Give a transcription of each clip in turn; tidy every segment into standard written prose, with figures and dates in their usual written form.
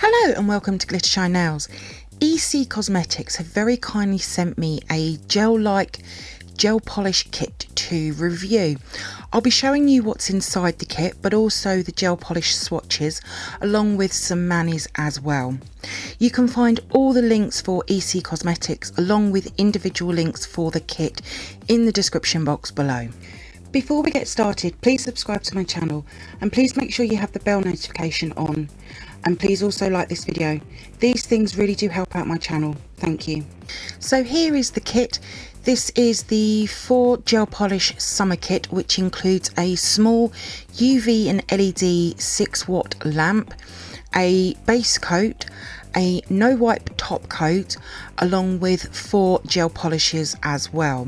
Hello and welcome to Glittershinenails. EC Cosmetics have very kindly sent me a GeLike gel polish kit to review. I'll be showing you what's inside the kit, but also the gel polish swatches along with some manis as well. You can find all the links for EC Cosmetics along with individual links for the kit in the description box below. Before we get started, please subscribe to my channel and please make sure you have the bell notification on, and please also like this video. These things really do help out my channel. Thank you. So here is the kit. This is the 4 gel polish summer kit, which includes a small UV and LED 6-watt lamp, a base coat, a no wipe top coat, along with 4 gel polishes as well.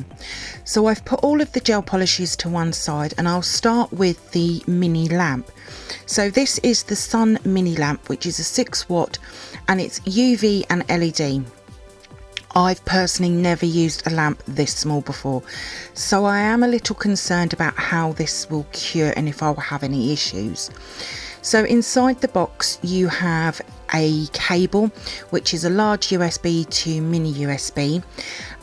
So I've put all of the gel polishes to one side and I'll start with the mini lamp. So this is the Sun mini lamp, which is a 6-watt and it's UV and LED. I've personally never used a lamp this small before, so I am a little concerned about how this will cure and if I'll have any issues. So inside the box you have a cable, which is a large USB to mini USB,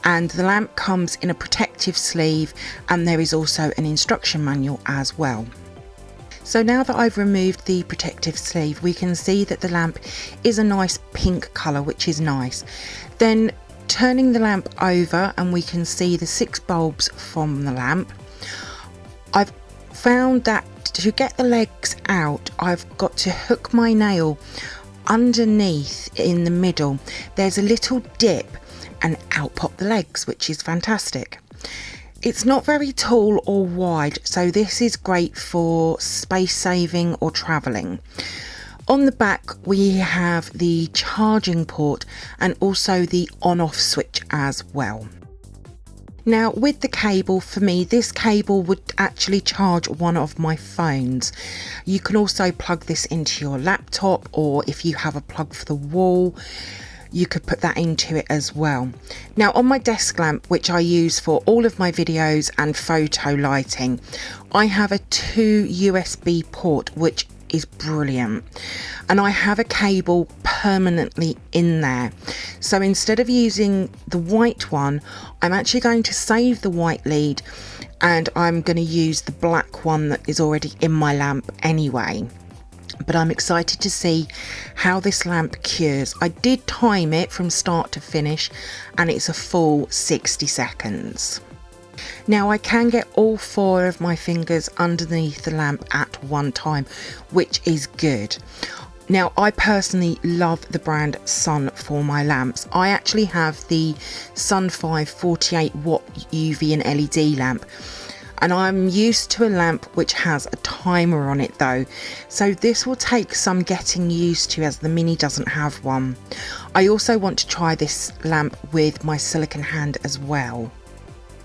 and the lamp comes in a protective sleeve, and there is also an instruction manual as well. So now that I've removed the protective sleeve, we can see that the lamp is a nice pink colour, which is nice. Then turning the lamp over and we can see the 6 bulbs from the lamp. I've found that to get the legs out, I've got to hook my nail underneath in the middle. There's a little dip and out pop the legs, which is fantastic. It's not very tall or wide, so this is great for space saving or travelling. On the back we have the charging port and also the on-off switch as well. Now with the cable, for me this cable would actually charge one of my phones. You can also plug this into your laptop, or if you have a plug for the wall you could put that into it as well. Now on my desk lamp, which I use for all of my videos and photo lighting, I have a 2 USB port, which is brilliant, and I have a cable permanently in there. So instead of using the white one, I'm actually going to save the white lead and I'm going to use the black one that is already in my lamp anyway. But I'm excited to see how this lamp cures. I did time it from start to finish and it's a full 60 seconds. Now I can get all 4 of my fingers underneath the lamp at one time, which is good. Now I personally love the brand Sun for my lamps. I actually have the Sun 5 48 watt UV and LED lamp, and I'm used to a lamp which has a timer on it though, so this will take some getting used to as the mini doesn't have one. I also want to try this lamp with my silicone hand as well.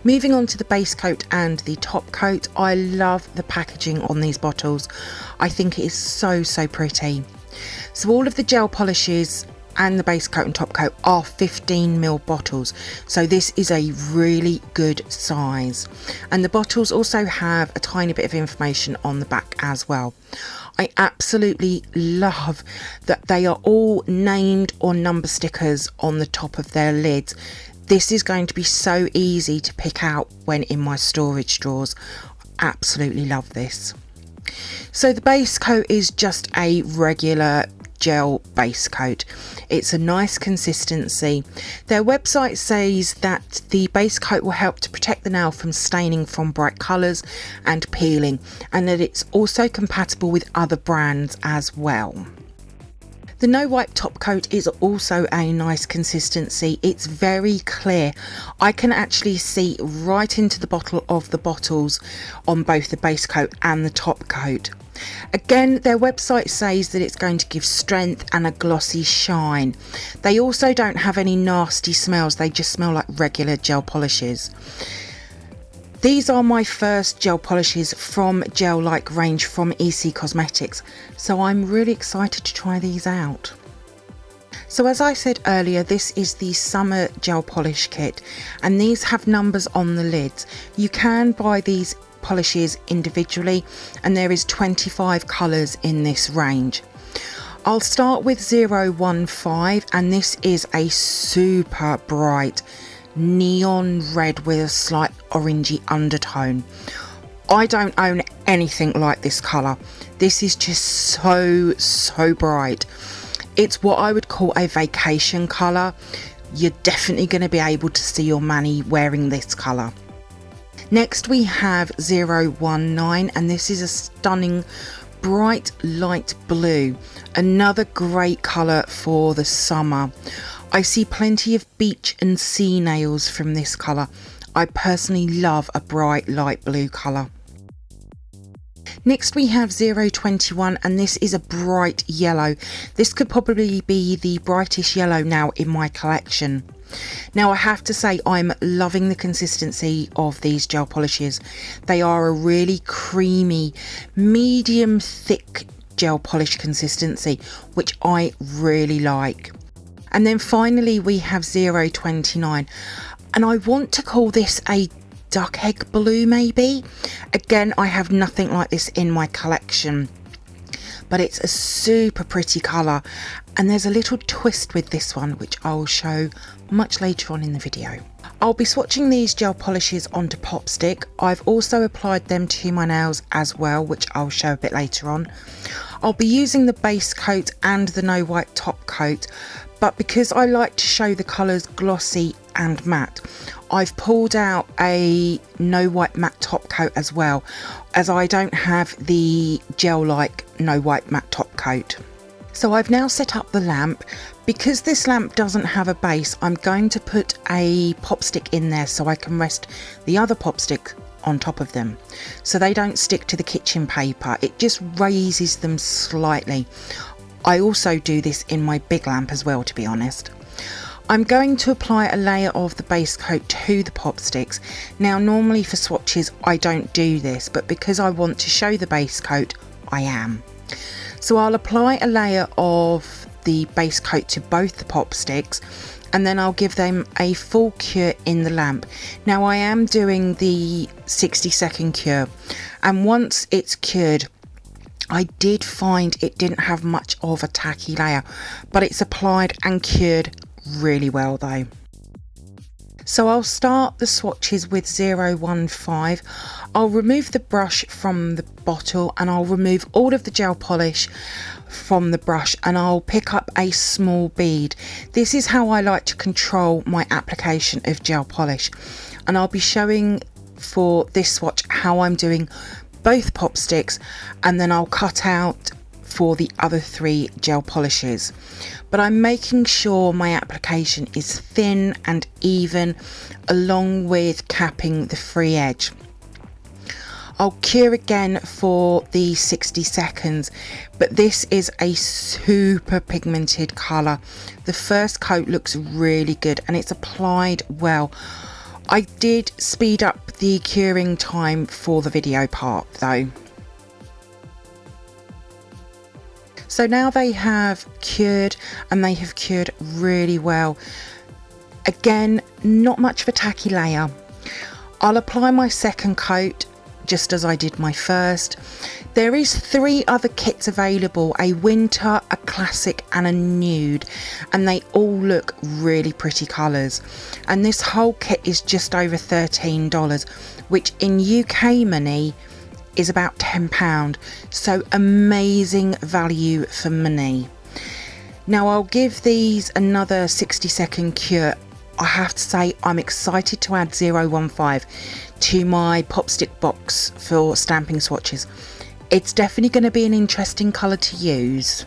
Moving on to the base coat and the top coat, I love the packaging on these bottles. I think it is so pretty. So all of the gel polishes and the base coat and top coat are 15ml bottles, so this is a really good size, and the bottles also have a tiny bit of information on the back as well. I absolutely love that they are all named or number stickers on the top of their lids. This is going to be so easy to pick out when in my storage drawers. Absolutely love this. So the base coat is just a regular gel base coat. It's a nice consistency. Their website says that the base coat will help to protect the nail from staining from bright colours and peeling, and that it's also compatible with other brands as well. The no wipe top coat is also a nice consistency. It's very clear. I can actually see right into the bottle of the bottles on both the base coat and the top coat. Again, their website says that it's going to give strength and a glossy shine. They also don't have any nasty smells, they just smell like regular gel polishes. These are my first gel polishes from GeLike range from EC Cosmetics, so I'm really excited to try these out. So as I said earlier, this is the summer gel polish kit, and these have numbers on the lids. You can buy these polishes individually, and there is 25 colours in this range. I'll start with 015, and this is a super bright neon red with a slight orangey undertone. I don't own anything like this colour. This is just so bright. It's what I would call a vacation colour. You're definitely going to be able to see your Mani wearing this colour. Next we have 019, and this is a stunning bright light blue. Another great colour for the summer. I see plenty of beach and sea nails from this colour. I personally love a bright light blue colour. Next we have 021, and this is a bright yellow. This could probably be the brightest yellow now in my collection. Now I have to say I'm loving the consistency of these gel polishes. They are a really creamy, medium thick gel polish consistency, which I really like. And then finally we have 029, and I want to call this a duck egg blue maybe. Again, I have nothing like this in my collection, but it's a super pretty colour, and there's a little twist with this one which I'll show much later on in the video. I'll be swatching these gel polishes onto Pop Stick. I've also applied them to my nails as well, which I'll show a bit later on. I'll be using the base coat and the no white top coat, but because I like to show the colours glossy and matte, I've pulled out a no white matte top coat as well, as I don't have the GeLike no white matte top coat. So I've now set up the lamp. Because this lamp doesn't have a base, I'm going to put a pop stick in there so I can rest the other pop stick on top of them, so they don't stick to the kitchen paper. It just raises them slightly. I also do this in my big lamp as well, to be honest. I'm going to apply a layer of the base coat to the pop sticks. Now normally for swatches I don't do this, but because I want to show the base coat, I am. So I'll apply a layer of the base coat to both the pop sticks, and then I'll give them a full cure in the lamp. Now I am doing the 60-second cure, and once it's cured, I did find it didn't have much of a tacky layer, but it's applied and cured really well though. So I'll start the swatches with 015. I'll remove the brush from the bottle, and I'll remove all of the gel polish from the brush, and I'll pick up a small bead. This is how I like to control my application of gel polish, and I'll be showing for this swatch how I'm doing both pop sticks, and then I'll cut out for the other 3 gel polishes. But I'm making sure my application is thin and even, along with capping the free edge. I'll cure again for the 60 seconds, but this is a super pigmented colour. The first coat looks really good and it's applied well. I did speed up the curing time for the video part though. So now they have cured, and they have cured really well. Again, not much of a tacky layer. I'll apply my second coat just as I did my first. There is 3 other kits available, a winter, a classic and a nude, and they all look really pretty colours. And this whole kit is just over $13, which in UK money is about £10, so amazing value for money. Now I'll give these another 60-second cure. I have to say I'm excited to add 015 to my pop stick box for stamping swatches. It's definitely going to be an interesting colour to use.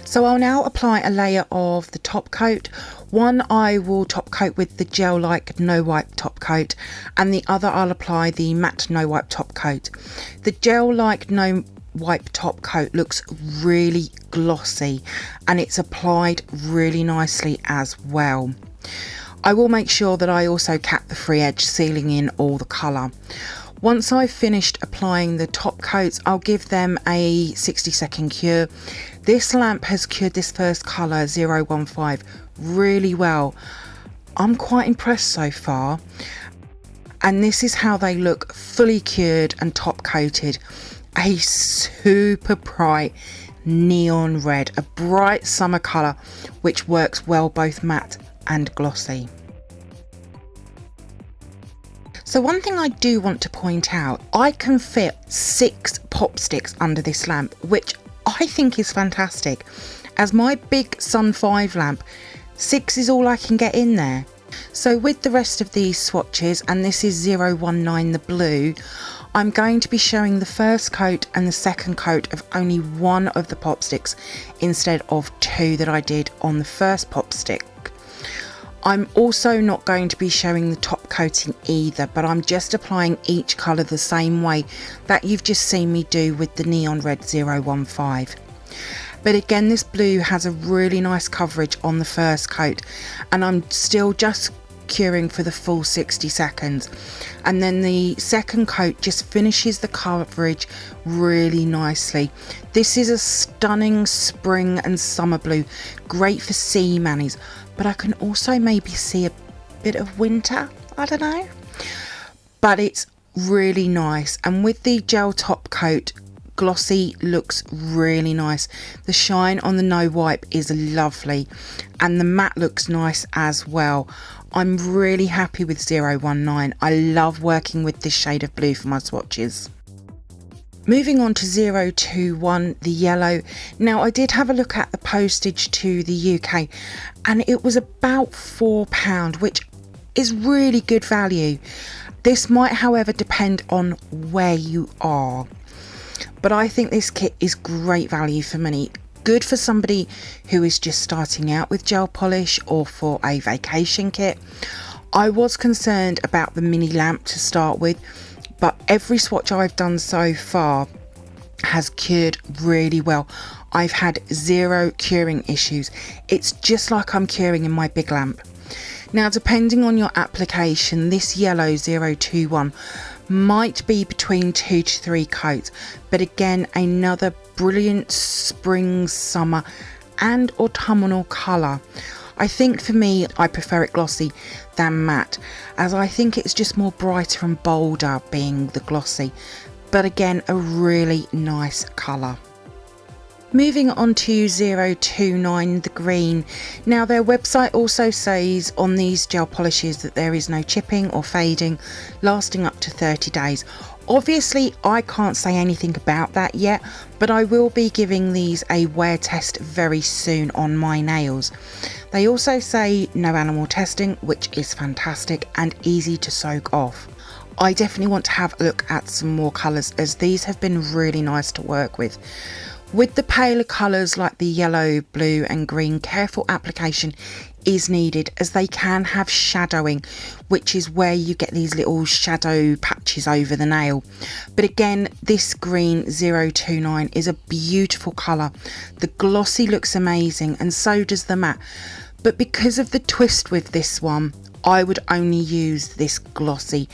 So I'll now apply a layer of the top coat. One I will top coat with the GeLike no wipe top coat, and the other I'll apply the matte no wipe top coat. The GeLike no wipe top coat looks really glossy and it's applied really nicely as well. I will make sure that I also cap the free edge, sealing in all the colour. Once I've finished applying the top coats, I'll give them a 60-second cure. This lamp has cured this first colour 015 really well. I'm quite impressed so far. And this is how they look fully cured and top coated. A super bright Neon Red, a bright summer colour which works well both matte and glossy. So one thing I do want to point out, I can fit 6 pop sticks under this lamp, which I think is fantastic. As my big Sun 5 lamp, 6 is all I can get in there. So with the rest of these swatches, and this is 019 the blue, I'm going to be showing the first coat and the second coat of only one of the pop sticks instead of 2 that I did on the first pop stick. I'm also not going to be showing the top coating either, but I'm just applying each colour the same way that you've just seen me do with the Neon Red 015. But again, this blue has a really nice coverage on the first coat, and I'm still just curing for the full 60 seconds. And then the second coat just finishes the coverage really nicely. This is a stunning spring and summer blue, great for sea manis, but I can also maybe see a bit of winter, I don't know. But it's really nice, and with the gel top coat, glossy looks really nice. The shine on the no wipe is lovely, and the matte looks nice as well. I'm really happy with 019. I love working with this shade of blue for my swatches. Moving on to 021, the yellow. Now I did have a look at the postage to the UK, and it was about £4, which is really good value. This might, however, depend on where you are, but I think this kit is great value for money. Good for somebody who is just starting out with gel polish or for a vacation kit. I was concerned about the mini lamp to start with, but every swatch I've done so far has cured really well. I've had 0 curing issues. It's just like I'm curing in my big lamp. Now, depending on your application, this yellow 021 might be between 2 to 3 coats, but again, another brilliant spring, summer and autumnal colour. I think for me, I prefer it glossy than matte, as I think it's just more brighter and bolder being the glossy, but again, a really nice colour. Moving on to 029, the green. Now their website also says on these gel polishes that there is no chipping or fading, lasting up to 30 days. Obviously I can't say anything about that yet, but I will be giving these a wear test very soon on my nails. They also say no animal testing, which is fantastic and easy to soak off. I definitely want to have a look at some more colours, as these have been really nice to work with. With the paler colours like the yellow, blue and green, careful application is needed, as they can have shadowing, which is where you get these little shadow patches over the nail. But again, this green 029 is a beautiful colour. The glossy looks amazing and so does the matte. But because of the twist with this one, I would only use this glossy,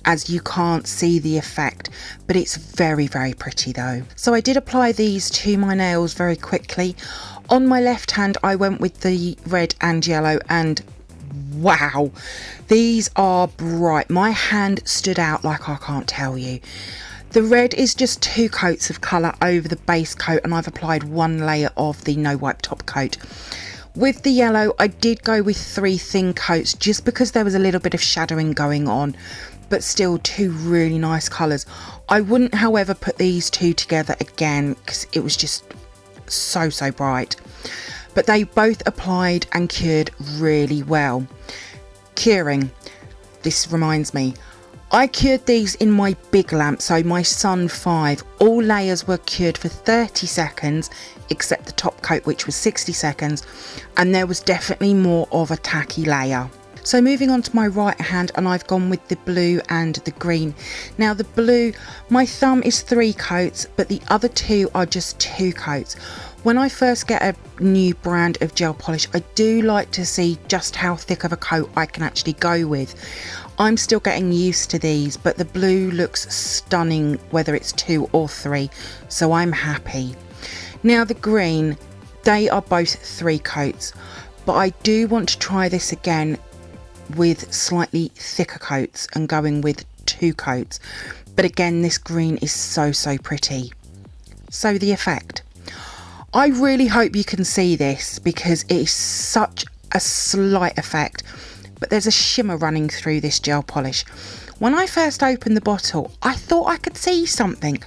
as you can't see the effect, but it's very, very pretty though. So I did apply these to my nails very quickly. On my left hand, I went with the red and yellow, and wow, these are bright. My hand stood out like I can't tell you. The red is just 2 coats of colour over the base coat, and I've applied 1 layer of the no wipe top coat. With the yellow, I did go with 3 thin coats just because there was a little bit of shadowing going on, but still 2 really nice colours. I wouldn't, however, put these 2 together again because it was just so bright. But they both applied and cured really well. Curing, this reminds me, I cured these in my big lamp, so my Sun 5. All layers were cured for 30 seconds except the top coat, which was 60 seconds, and there was definitely more of a tacky layer. So moving on to my right hand, and I've gone with the blue and the green. Now the blue, my thumb is 3 coats, but the other 2 are just 2 coats. When I first get a new brand of gel polish, I do like to see just how thick of a coat I can actually go with. I'm still getting used to these, but the blue looks stunning whether it's 2 or 3, so I'm happy. Now the green, they are both 3 coats, but I do want to try this again with slightly thicker coats and going with 2 coats. But again, this green is so pretty. So the effect. I really hope you can see this because it is such a slight effect, but there's a shimmer running through this gel polish. When I first opened the bottle, I thought I could see something,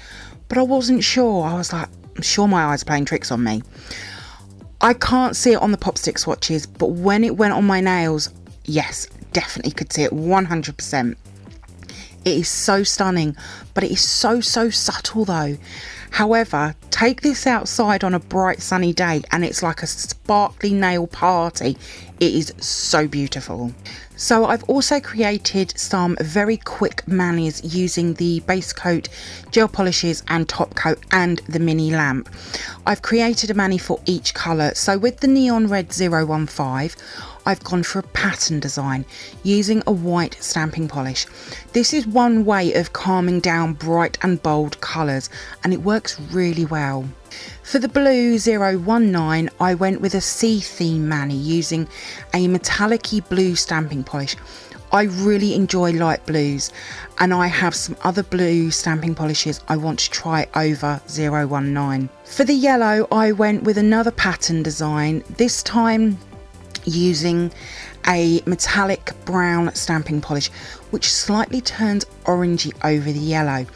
but I wasn't sure. I was like, I'm sure my eyes are playing tricks on me. I can't see it on the pop stick swatches, but when it went on my nails, yes, definitely could see it 100%. It is so stunning, but it is so subtle though. However, take this outside on a bright sunny day and it's like a sparkly nail party. It is so beautiful. So I've also created some very quick manis using the base coat, gel polishes and top coat and the mini lamp. I've created a mani for each colour. So with the neon red 015, I've gone for a pattern design using a white stamping polish. This is one way of calming down bright and bold colours, and it works really well. For the blue 019, I went with a sea theme mani using a metallic-y blue stamping polish. I really enjoy light blues, and I have some other blue stamping polishes I want to try over 019. For the yellow, I went with another pattern design, this time using a metallic brown stamping polish which slightly turns orangey over the yellow.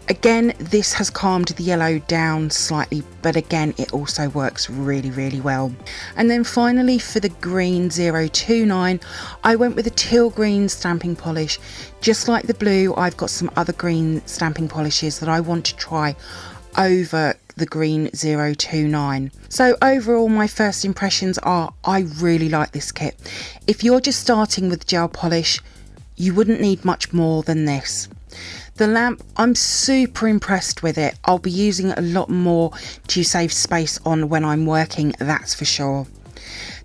Again, this has calmed the yellow down slightly, but again it also works really well. And then finally for the green 029, I went with a teal green stamping polish. Just like the blue, I've got some other green stamping polishes that I want to try over the green 029. So overall, my first impressions are I really like this kit. If you're just starting with gel polish, you wouldn't need much more than this. The lamp, I'm super impressed with it. I'll be using it a lot more to save space on when I'm working, that's for sure.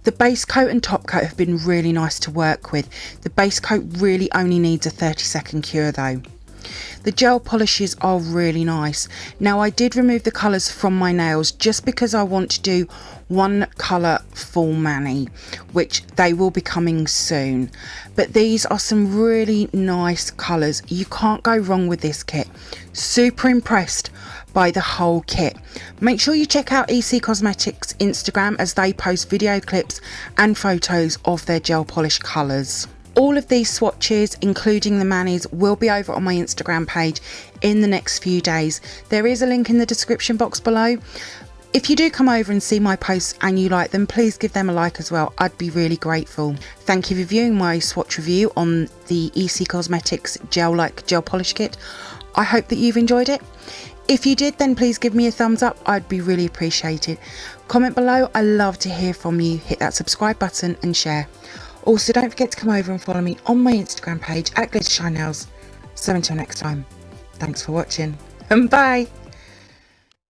The base coat and top coat have been really nice to work with. The base coat really only needs a 30-second cure though. The gel polishes are really nice. Now I did remove the colours from my nails just because I want to do one colour full mani, which they will be coming soon. But these are some really nice colours. You can't go wrong with this kit. Super impressed by the whole kit. Make sure you check out EC Cosmetics Instagram as they post video clips and photos of their gel polish colours. All of these swatches, including the manis, will be over on my Instagram page in the next few days. There is a link in the description box below. If you do come over and see my posts and you like them, please give them a like as well. I'd be really grateful. Thank you for viewing my swatch review on the EC Cosmetics GeLike gel polish kit. I hope that you've enjoyed it. If you did, then please give me a thumbs up. I'd be really appreciated. Comment below. I love to hear from you. Hit that subscribe button and share. Also, don't forget to come over and follow me on my Instagram page at glittershinenails. So until next time, thanks for watching and bye.